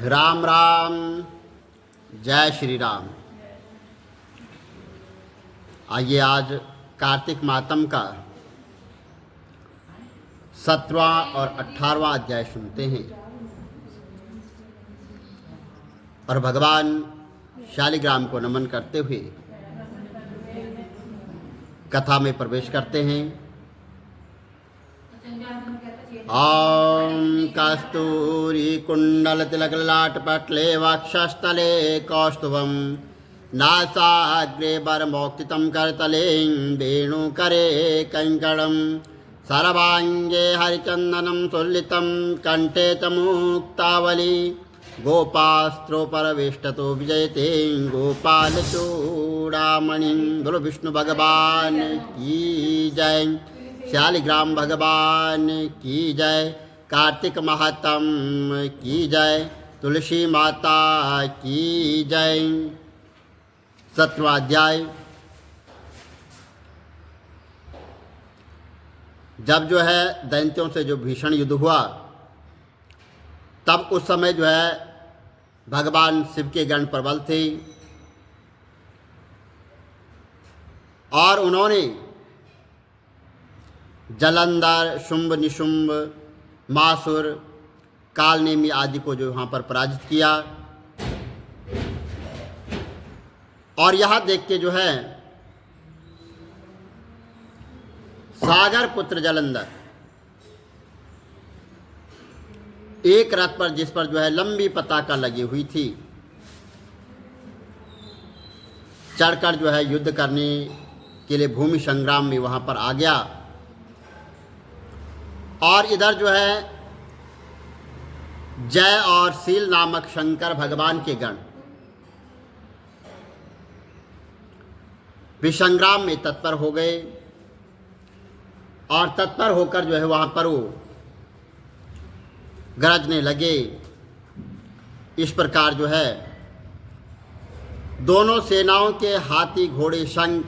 राम राम। जय श्री राम। आइए आज कार्तिक मातम का 17वां और 18वां अध्याय सुनते हैं और भगवान शालिग्राम को नमन करते हुए कथा में प्रवेश करते हैं। ॐ कस्तूरी कुंडल तिलक ललाट पटले वक्षस्थले कौस्तुभं नासाग्रे वरमौक्तितं करतले वेणुकरे कंकणं सर्वांगे हरिचंदनं सुल्लितं कंठे च मुक्तावली गोपास्त्रोपरवेष्टतो विजयते गोपालचूड़ामणिं। बोलो विष्णु भगवान की जय। शालिग्राम भगवान की जय। कार्तिक महात्म की जय। तुलसी माता की जय। 17वां अध्याय। जब जो है दैत्यों से जो भीषण युद्ध हुआ, तब उस समय जो है भगवान शिव के गण प्रबल थे और उन्होंने जलंधर, शुंभ, निशुंभ, मासुर, कालनेमी आदि को जो वहाँ पर पराजित किया। और यहाँ देख के जो है सागर पुत्र जलंधर एक रथ पर, जिस पर जो है लंबी पताका लगी हुई थी, चढ़कर जो है युद्ध करने के लिए भूमि संग्राम में वहाँ पर आ गया। और इधर जो है जय और शील नामक शंकर भगवान के गण भी संग्राम में तत्पर हो गए और तत्पर होकर जो है वहाँ पर वो गरजने लगे। इस प्रकार जो है दोनों सेनाओं के हाथी, घोड़े, शंख,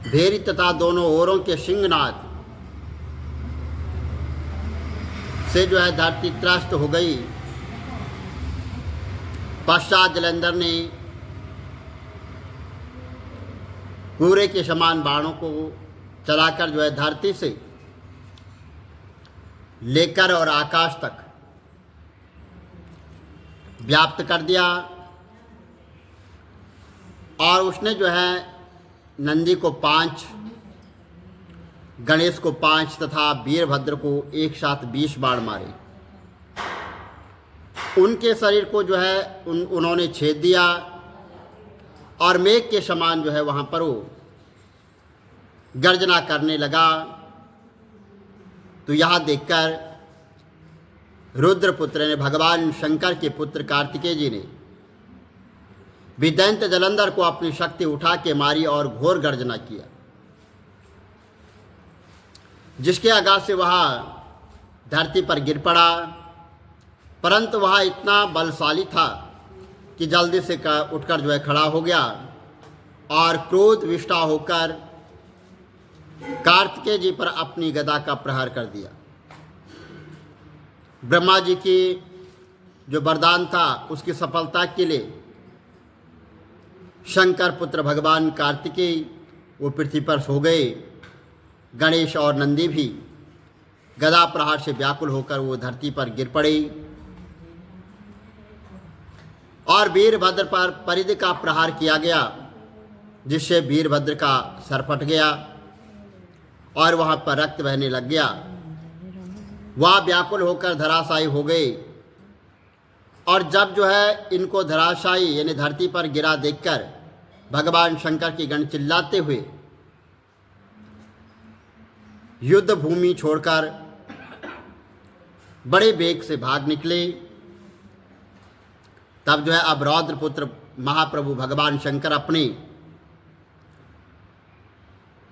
भेरी तथा दोनों ओरों के सिंहनाद से जो है धरती त्रस्त हो गई। पश्चात जलंधर ने पूरे के समान बाणों को चलाकर जो है धरती से लेकर और आकाश तक व्याप्त कर दिया। और उसने जो है नंदी को 5, गणेश को 5 तथा वीरभद्र को एक साथ 20 बाण मारे। उनके शरीर को जो है उन्होंने छेद दिया और मेघ के समान जो है वहाँ पर वो गर्जना करने लगा। तो यहाँ देखकर रुद्रपुत्र ने, भगवान शंकर के पुत्र कार्तिकेय जी ने भी दैत्य जलंधर को अपनी शक्ति उठा के मारी और घोर गर्जना किया, जिसके आघात से वह धरती पर गिर पड़ा। परंतु वह इतना बलशाली था कि जल्दी से उठकर जो है खड़ा हो गया और क्रोध विष्टा होकर कार्तिकेय जी पर अपनी गदा का प्रहार कर दिया। ब्रह्मा जी की जो वरदान था उसकी सफलता के लिए शंकर पुत्र भगवान कार्तिकेय वो पृथ्वी पर सो गए। गणेश और नंदी भी गदा प्रहार से व्याकुल होकर वो धरती पर गिर पड़े और वीरभद्र पर परिधि का प्रहार किया गया, जिससे वीरभद्र का सर फट गया और वहाँ पर रक्त बहने लग गया। वह व्याकुल होकर धराशायी हो गए। और जब जो है इनको धराशायी यानी धरती पर गिरा देखकर भगवान शंकर की गण चिल्लाते हुए युद्ध भूमि छोड़कर बड़े वेग से भाग निकले। तब जो है अब रौद्रपुत्र महाप्रभु भगवान शंकर अपने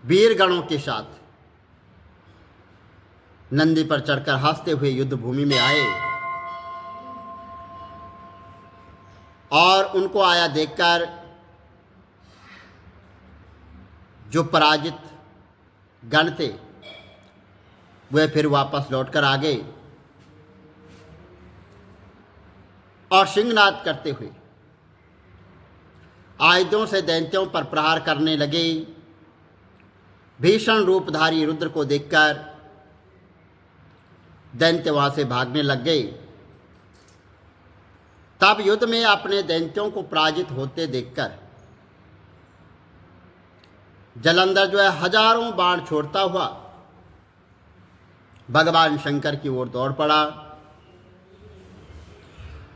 वीरगणों के साथ नंदी पर चढ़कर हंसते हुए युद्ध भूमि में आए और उनको आया देखकर जो पराजित गण थे वे फिर वापस लौटकर आ गए और सिंहनाद करते हुए आयुधों से दैत्यों पर प्रहार करने लगे। भीषण रूपधारी रुद्र को देखकर दैत्य वहां से भागने लग गए। तब युद्ध में अपने दैत्यों को पराजित होते देखकर जलंधर जो है हजारों बाण छोड़ता हुआ भगवान शंकर की ओर दौड़ पड़ा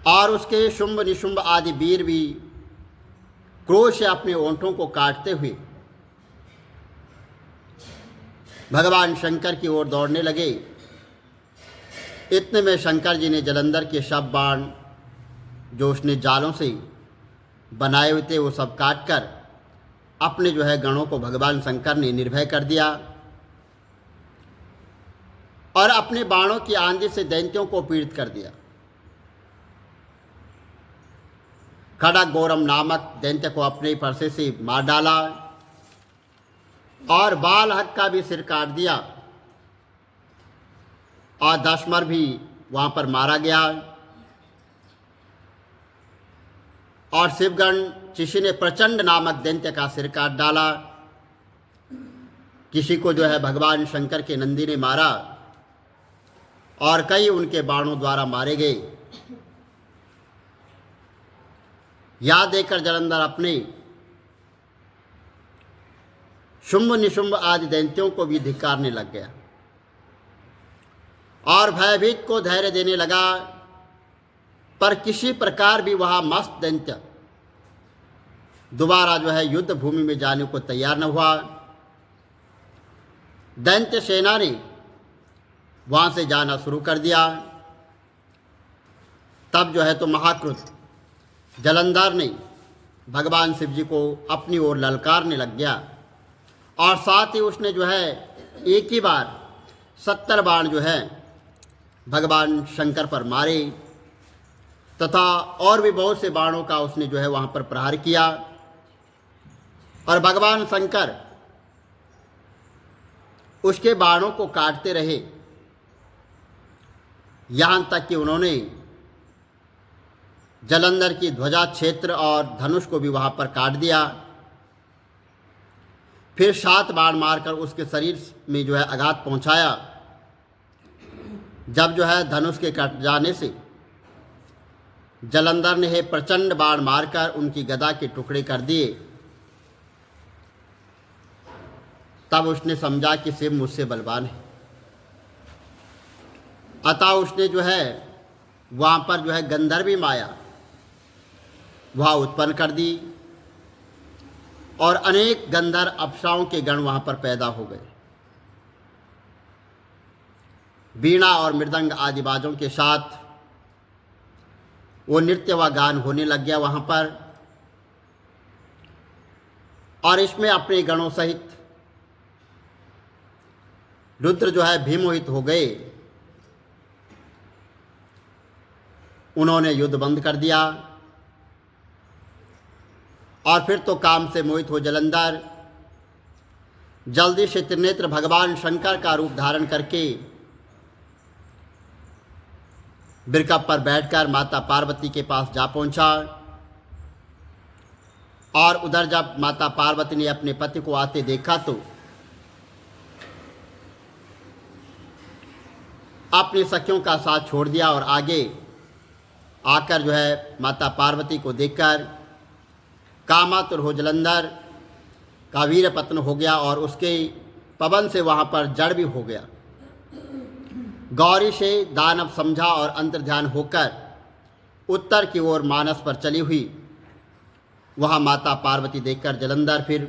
और उसके शुंभ निशुंभ आदि वीर भी क्रोध से अपने ओंठों को काटते हुए भगवान शंकर की ओर दौड़ने लगे। इतने में शंकर जी ने जलंधर के सब बाण जो उसने जालों से बनाए हुए थे वो सब काटकर अपने जो है गणों को भगवान शंकर ने निर्भय कर दिया और अपने बाणों की आंधी से दैत्यों को पीड़ित कर दिया। खड़ग गौरम नामक दैत्य को अपने परसे से मार डाला और बालहक का भी सिर काट दिया और दशमर भी वहां पर मारा गया। और शिवगण किसी ने प्रचंड नामक दैत्य का सिर काट डाला। किसी को जो है भगवान शंकर के नंदी ने मारा और कई उनके बाणों द्वारा मारे गए। यह देखकर जलंधर अपने शुंभ निशुंभ आदि दैत्यों को भी धिक्कारने लग गया और भयभीत को धैर्य देने लगा। पर किसी प्रकार भी वह मस्त दैत्य दोबारा जो है युद्ध भूमि में जाने को तैयार न हुआ। दैत्य सेना ने वहां से जाना शुरू कर दिया। तब जो है तो महाक्रुद्ध जलंधर ने भगवान शिव जी को अपनी ओर ललकारने लग गया और साथ ही उसने जो है एक ही बार 70 बाण जो है भगवान शंकर पर मारे तथा और भी बहुत से बाणों का उसने जो है वहां पर प्रहार किया और भगवान शंकर उसके बाणों को काटते रहे यहां तक कि उन्होंने जलंधर की ध्वजा क्षेत्र और धनुष को भी वहां पर काट दिया। फिर 7 बाण मारकर उसके शरीर में जो है आघात पहुंचाया। जब जो है धनुष के कट जाने से जलंधर ने प्रचंड बाण मारकर उनकी गदा के टुकड़े कर दिए। तब उसने समझा कि शिव मुझसे बलवान है, अतः उसने जो है वहां पर जो है गंधर्वी माया वह उत्पन्न कर दी और अनेक गंधर्व अप्सराओं के गण वहां पर पैदा हो गए। वीणा और मृदंग आदि बाजों के साथ वो नृत्य व गान होने लग गया वहां पर और इसमें अपने गणों सहित रुद्र जो है भीमोहित हो गए। उन्होंने युद्ध बंद कर दिया और फिर तो काम से मोहित हो जलंधर जल्दी से त्रिनेत्र भगवान शंकर का रूप धारण करके बिरकप पर बैठकर माता पार्वती के पास जा पहुंचा और उधर जब माता पार्वती ने अपने पति को आते देखा तो अपनी सखियों का साथ छोड़ दिया और आगे आकर जो है माता पार्वती को देखकर कामातुर हो जलंधर का वीर पतन हो गया और उसके पवन से वहां पर जड़ भी हो गया। गौरी से दानव समझा और अंतर्ध्यान होकर उत्तर की ओर मानस पर चली हुई वहां माता पार्वती देखकर जलंधर फिर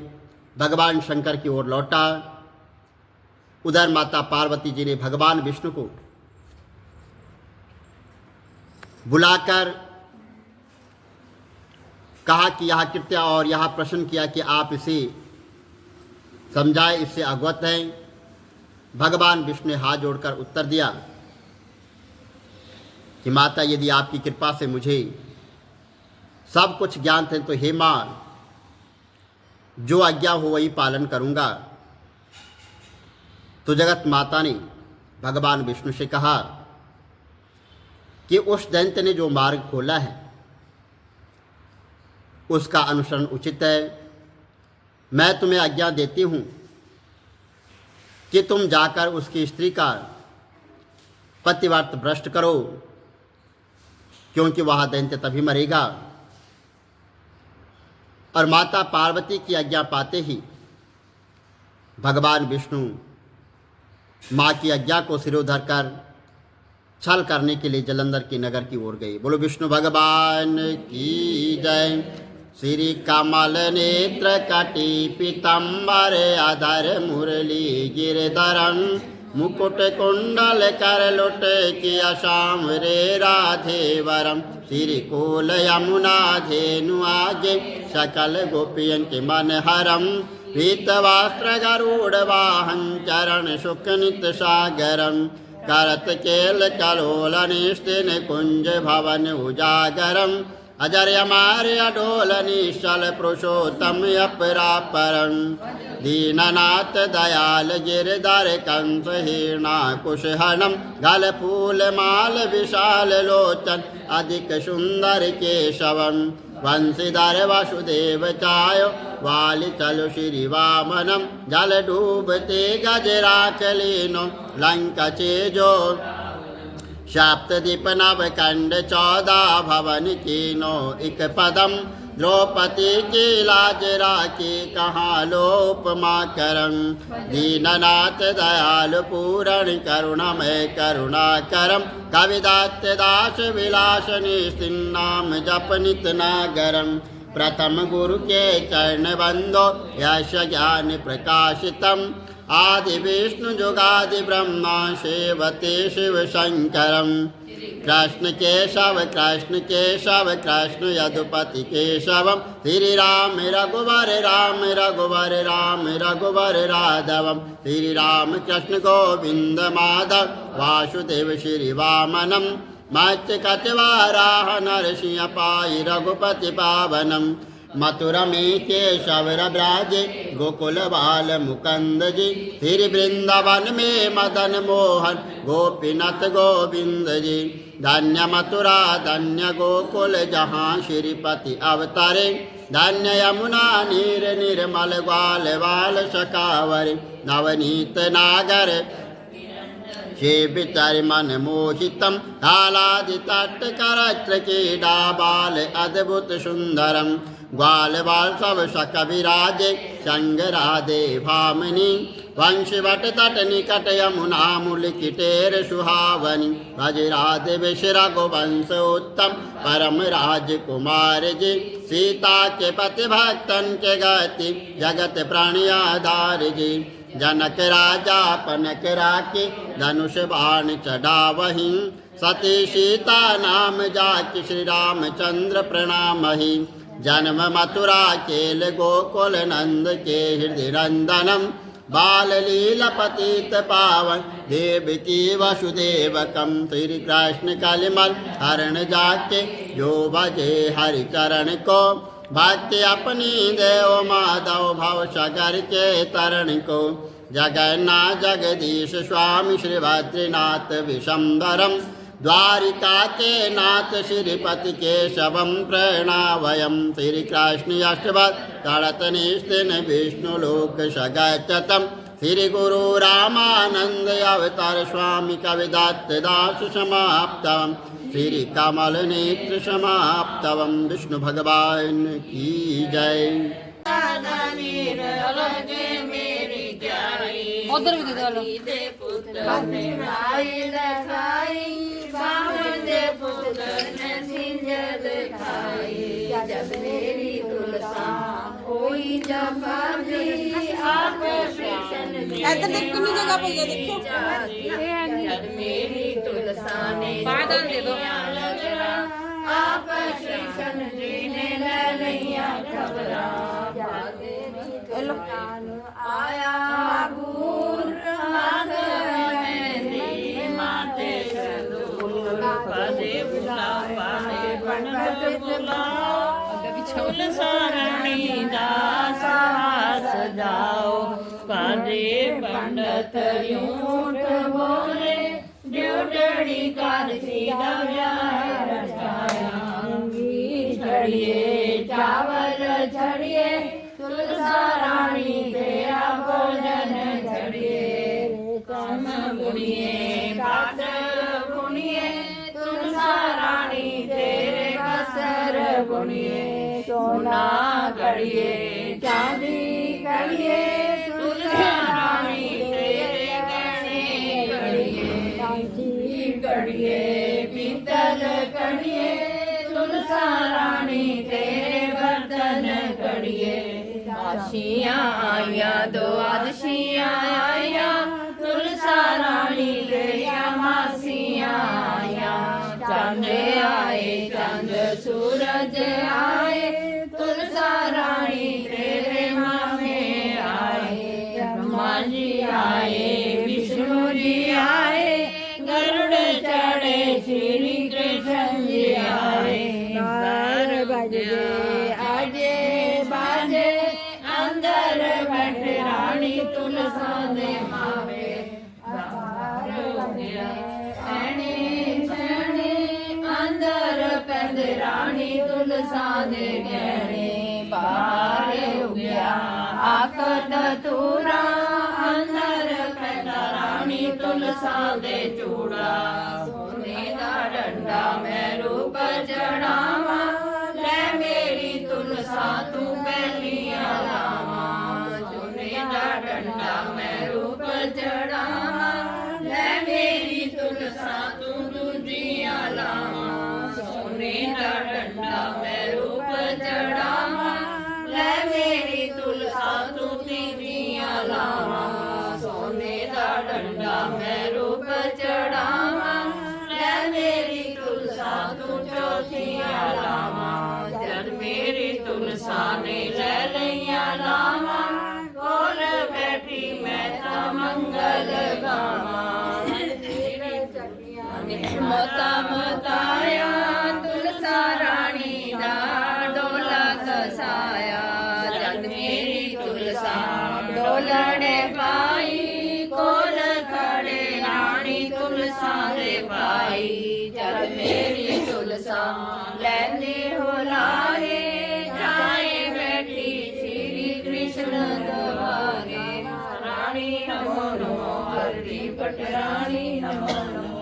भगवान शंकर की ओर लौटा। उधर माता पार्वती जी ने भगवान विष्णु को बुलाकर कहा कि यह कृत्य और यह प्रश्न किया कि आप इसे समझाए, इससे अवगत हैं। भगवान विष्णु ने हाथ जोड़कर उत्तर दिया कि माता यदि आपकी कृपा से मुझे सब कुछ ज्ञान थे तो हे मां जो आज्ञा हो वही पालन करूंगा। तो जगत माता ने भगवान विष्णु से कहा कि उस दैत्य ने जो मार्ग खोला है उसका अनुसरण उचित है। मैं तुम्हें आज्ञा देती हूँ कि तुम जाकर उसकी स्त्री का पतिव्रत भ्रष्ट करो, क्योंकि वह दैत्य तभी मरेगा। और माता पार्वती की आज्ञा पाते ही भगवान विष्णु माँ की आज्ञा को सिरोधर कर छल करने के लिए जलंधर की नगर की ओर गई। बोलो विष्णु भगवान की जय। श्री कमल नेत्र कटी पीतम्बर अधर मुरली गिरधरं मुकुट कुंडल कर लुट किया श्याम रे राधे वरम। श्री कोल यमुना धेनु आगे सकल गोपियन के मन हरम। पीत वस्त्र गरुड़ वाहन चरण शुक नित सागरम। करत केल कलोल निस्तिन कुंज भवन उजागरम। अजर अमार अडोल निश्चल पुरुषोत्तम अपरापरं। दीननाथ दयाल गिरधर कंस हीना कुशहनम। गल फूल माल विशाल लोचन अधिक सुंदर केशवम। वंशीधर वसुदेव चायो वाली चलु श्री वामनम। जल डूबते गज राख लीनो लंका चेजो। सप्तदीप नव कंड 14 भवन कीनो इक पदम। द्रौपदी की लाज राखी कहाँ लोपमा करं। दीननाथ दयालु पूरण करुणमय करुणा करम। कविदात्य दास विलास निस्तिन्नाम जप नित नागरम। प्रथम गुरु के चरण बंदो यश ज्ञान प्रकाशितम। आदि विष्णु जुगादि ब्रह्मा सेवते शिव शंकरम। कृष्ण केशव कृष्ण केशव कृष्ण यदुपति केशवम। श्री राम रघुवर राम रघुवर राम रघुवर राघवम। श्री राम कृष्ण गोविंद माधव वासुदेव श्री वामनम। मत्स्य कटिवाराह नरसिंह पाई रघुपति पावनम। मथुरा में केशव ब्राजे गोकुल बाल मुकंद जी। श्री वृंदावन में मदन मोहन गोपीनाथ गोविंद जी। धन्य मथुरा धन्य गोकुल जहाँ श्रीपति अवतारे। धन्य यमुना नीर निर्मल ग्वाल बाल सखावर। नवनीत नागर विचार मन मोहितम। आलादि तट करत्र क्रीडा बाल अद्भुत सुंदरम। ग्वाल बाल सब सख विराजे संग राधे भामिनी। वंशवट तट निकट यमुना मूल किटेर सुहावनी। भज राधे विश्र गोवंश उत्तम परम राजकुमार जी। सीता के पति भक्तन के गति जगत प्राणी आधार जी। जनक राजा पनक राके धनुष बाण चढ़ावही। सती सीता नाम जाके श्री रामचंद्र प्रणामहि। जन्म मथुरा केल गोकुल नंद के हृदय नंदनम। बाल लीला पतित पावन देवकी वसुदेवकम। श्री कृष्ण कलिमल हरण जाके जो बजे हरि चरण को। भक्ति अपनी देव माधव भव सागर के तरण को। जगन्नाथ जगदीश स्वामी श्री भद्रीनाथ विशंबरम। द्वारिका के नाथ श्रीपति केशवम प्रणावयम। श्री कृष्ण अष्टभत तड़त निस्तिन विष्णु लोक सगच्छतम। श्री गुरु रामानंद अवतार स्वामी कविदत्त दास समाप्तम। श्री कमल नेत्र समाप्तवम। विष्णु भगवान की जय। उधर भी दे लो। इधर देख कितनी जगह पे ये देखो। मेरी तुलसा ने बादल दे दो। आप कृष्ण जी ने नैया खबरा। आया भूर माते पदे बुलावा बनत बुलाओ। सारणी दास सजाओ। पदे पंडित यूं बोले ਡਿਉਢੜੀ ਕਾਲਸੀ ਦਾ ਵਿਆਹ ਰਚਾਇਆ ਗੀ ਛੜੀਏ ਚਾਵਲ ਛੜੀਏ ਤੁਲਸਾ ਰਾਣੀ ਤੇਰਾ ਭੋਜਨ ਛੜੀਏ ਕੰਮ ਬੁਣੀਏ ਕਾਟ ਬੁਣੀਏ ਤੁਲਸਾ ਰਾਣੀ ਤੇਰੇ ਵਸਰ ਬੁਣੀਏ ਸੋਨਾ ਗੜੀਏ ਚਾਂਦੀ ਗੜੀਏ ਤੁਲਸਾ ਰਾਣੀ ਤੇਰੇ ਗਹਿਣੇ ਗੜੀਏ ਕਾਂਚੀ ਗੜੀਏ ਪੀਤਲ ਗੜੀਏ ਤੁਲਸਾ ਰਾਣੀ ਤੇਰੇ ਬਰਤਨ ਗੜੀਏ ਆਸ਼ੀਆਂ ਆਈਆਂ ਦੁਆਦਸ਼ੀਆਂ ਆਈਆਂ ਤੁਲਸਾ ਰਾਣੀ ਤੇਰੀਆਂ ਮਾਸੀਆਂ ਆਈਆਂ ਚੰਦ ਆਏ ਚੰਦ ਸੂਰਜ ਆਏ ਤੁਲਸਾ ਰਾਣੀ ਤੇਰੇ ਮਾਮੇ ਆਏ ਬ੍ਰਹਮਾ ਜੀ ਆਏ ਵਿਸ਼ਨੂੰ ਜੀ ਆਏ ਗਰੁੜ ਚੜੇ ਸ਼੍ਰੀ ਕ੍ਰਿਸ਼ਨ ਜੀ ਆਏ ਬਾਰ ਬਜੇ ਆਜੇ ਬਾਜੇ ਅੰਦਰ ਬੈਠੇ ਰਾਣੀ ਤੁਲਸਾ ਦੇ ਮਾਵੇ ਬਾਹਰ ਹੋ ਗਿਆ ਐਣੇ ਛਣੇ ਅੰਦਰ ਪੈਂਦੇ ਰਾਣੀ ਤੁਲਸਾ ਦੇ ਗਹਿਣੇ ਬਾਹਰ ਹੋ ਗਿਆ ਆਕਟ ਤੂਰਾ ਅੰਦਰ ਪੈਂਦਾ ਰਾਣੀ ਤੁਲਸਾ ਦੇ ਚੂੜਾ ਸੋਨੇ ਦਾ ਡੰਡਾ ਮੈਂ ਰੂਪ ਚੜਾਵਾ ਲੈ ਮੇਰੀ ਤੁਲਸਾ ਤੂੰ ਪਹਿਲੀਆਂ ਲਾਵਾਂ ਸੋਨੇ ਦਾ ਡੰਡਾ ਮੈਂ ਰੂਪ ਚੜਾਵਾ ਲੈ ਮੇਰੀ ਤੁਲਸਾ ਤੂੰ ਦੂਜੀਆਂ ਲਾਵਾਂ ਸੋਨੇ ਦਾ ਡੰਡਾ ਮੈਂ ਰੂਪ ਚੜਾਵਾ ਲੈ ਮੇਰੀ ਤੁਲਸਾ ਤੂੰ ਤੀਜੀਆਂ ਲਾਵਾਂ ਸੋਨੇ ਦਾ ਡੰਡਾ ਮੈਂ ਰੂਪ ਚੜਾਵਾ ਲੈ ਮੇਰੀ ਤੁਲਸਾ ਤੂੰ ਚੌਥੀਆਂ ਲਾਵਾਂ ਜਦ ਮੇਰੀ ਤੁਲਸਾ ਨੇ ਲੈ ਲਈਆਂ ਲਾਵਾਂ ਕੋਲ ਬੈਠੀ ਮੈਂ ਤਾਂ ਮੰਗਲ ਗਾਵਾਂ ਨਿਸ਼ਮਤਾ ਮਤਾਇਆ ਤੁਲਸਾ ਰਾਣੀ ਦਾ ਡੋਲਾ ਖਸਾਇਆ ਜਦ ਮੇਰੀ ਤੁਲਸਾ ਡੋਲਣੇ ਪਾਈ ਕੋਲ ਖੜੇ ਰਾਣੀ ਤੁਲਸਾ ਦੇ ਪਾਈ ਜਦ ਮੇਰੀ ਤੁਲਸਾ ਲੈਂਦੀ ਹੁਲਾਰੇ ਜਾਏ ਬੈਠੀ ਸ਼੍ਰੀ ਕ੍ਰਿਸ਼ਨ ਦਵਾਰੇ ਰਾਣੀ ਨਮੋ ਨਮੋ ਹਰਦੀ ਪਟਰਾਣੀ ਨਮੋ ਨਮੋ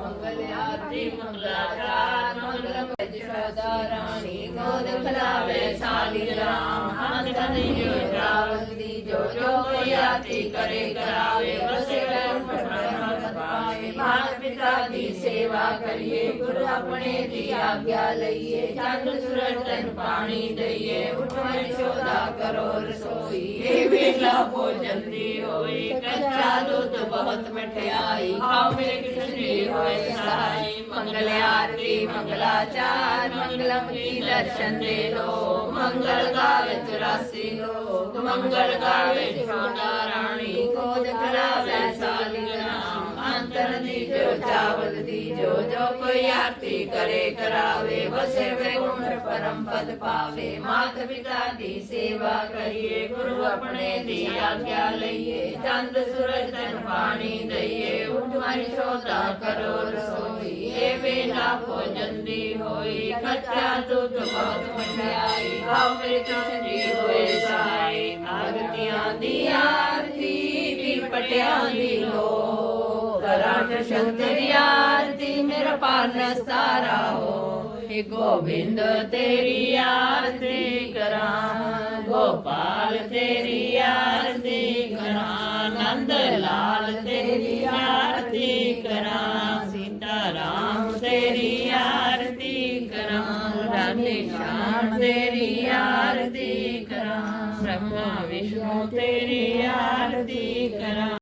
ਮੰਗਲਿਆਤੀ ਮੰਗਲਾਚਾਰ ਮੰਗਲਮ ਜਸ਼ੋਦਾ ਰਾਣੀ ਗੋਦ ਖਲਾਵੇ ਸਾਲੀ ਰਾਮ ਹੰਦ ਕਨਈਓ ਰਾਵਲ ਦੀ ਜੋ ਜੋ ਕੋਈ ਆਤੀ ਕਰੇ ਕਰਾਵੇ ਵਸੇ ਵੈਨ ਪਟਨਾ ਪਾਵੇ ਮਾਤ ਪਿਤਾ ਦੀ ਸੇਵਾ ਕਰੀਏ ਗੁਰ ਆਪਣੇ ਦੀ ਆਗਿਆ ਲਈਏ ਚੰਦ ਸੂਰਜ ਤਨ ਪਾਣੀ ਦਈਏ ਉਠੋ ਯਸ਼ੋਦਾ ਕਰੋ ਰਸੋਈ ਇਹ ਵੇਲਾ ਭੋਜਨ ਦੀ ਹੋਈ ਕੱਚਾ ਦੁੱਧ ਬਹੁਤ ਮਠਿਆਈ ਖਾਓ ਮੇਰੇ ਕ੍ਰਿਸ਼ਨ ਜੀ ਹੋਏ ਸਹਾਈ ਮੰਗਲ ਆਰਤੀ ਮੰਗਲਾਚਾਰ ਮੰਗਲਮ ਕੀ ਦਰਸ਼ਨ ਦੇ ਲੋ ਮੰਗਲ ਗਾਵੇ 84 ਲੋਕ ਮੰਗਲ ਗਾਵੇ ਯਸ਼ੋਦਾ ਰਾਣੀ ਗੋਦ ਖਲਾਵੇ ਸਾਲੀ ਰਾਮ ਅੰਤਰ ਦੀ ਜੋ ਚਾਵਲ ਦੀ ਜੋ ਜੋ ਕੋਈ ਆਰਤੀ ਕਰੇ ਕਰਾਵੇ ਵਸੇ ਵੈਕੁੰਠ ਪਰਮ ਪਦ ਪਾਵੇ ਮਾਤ ਪਿਤਾ ਦੀ ਸੇਵਾ ਕਰੀਏ ਗੁਰੂ ਆਪਣੇ ਦੀ ਆਗਿਆ ਲਈਏ ਚੰਦ ਸੂਰਜ ਤਨ ਪਾਣੀ ਦਈਏ ਉਠ ਮਾਰੀ ਸ਼ੋਦਾ ਕਰੋ ਰਸੋਈ ਇਹ ਵੇਲਾ ਭੋਜਨ ਦੀ ਹੋਈ ਕੱਚਾ ਦੁੱਧ ਬਹੁਤ ਮਠਿਆਈ ਖਾਓ ਮੇਰੇ ਕ੍ਰਿਸ਼ਨ ਜੀ ਹੋਏ ਸਹਾਈ ਆਰਤੀਆਂ ਦੀ ਆਰਤੀ ਵੀ ਪਟਿਆਂ ਦੀ ਲੋ ਕਰਾਂ ਕ੍ਰਿਸ਼ਨ ਤੇਰੀ ਆਰਤੀ ਮੇਰਾ ਪਾਨ ਸਾਰਾ ਹੋ हे गोविंद तेरी आरती करा गोपाल तेरी आरती करा नंद लाल तेरी आरती करा सीता राम तेरी आरती करा राधे श्याम तेरी आरती करा ब्रह्मा विष्णु तेरी आरती करा।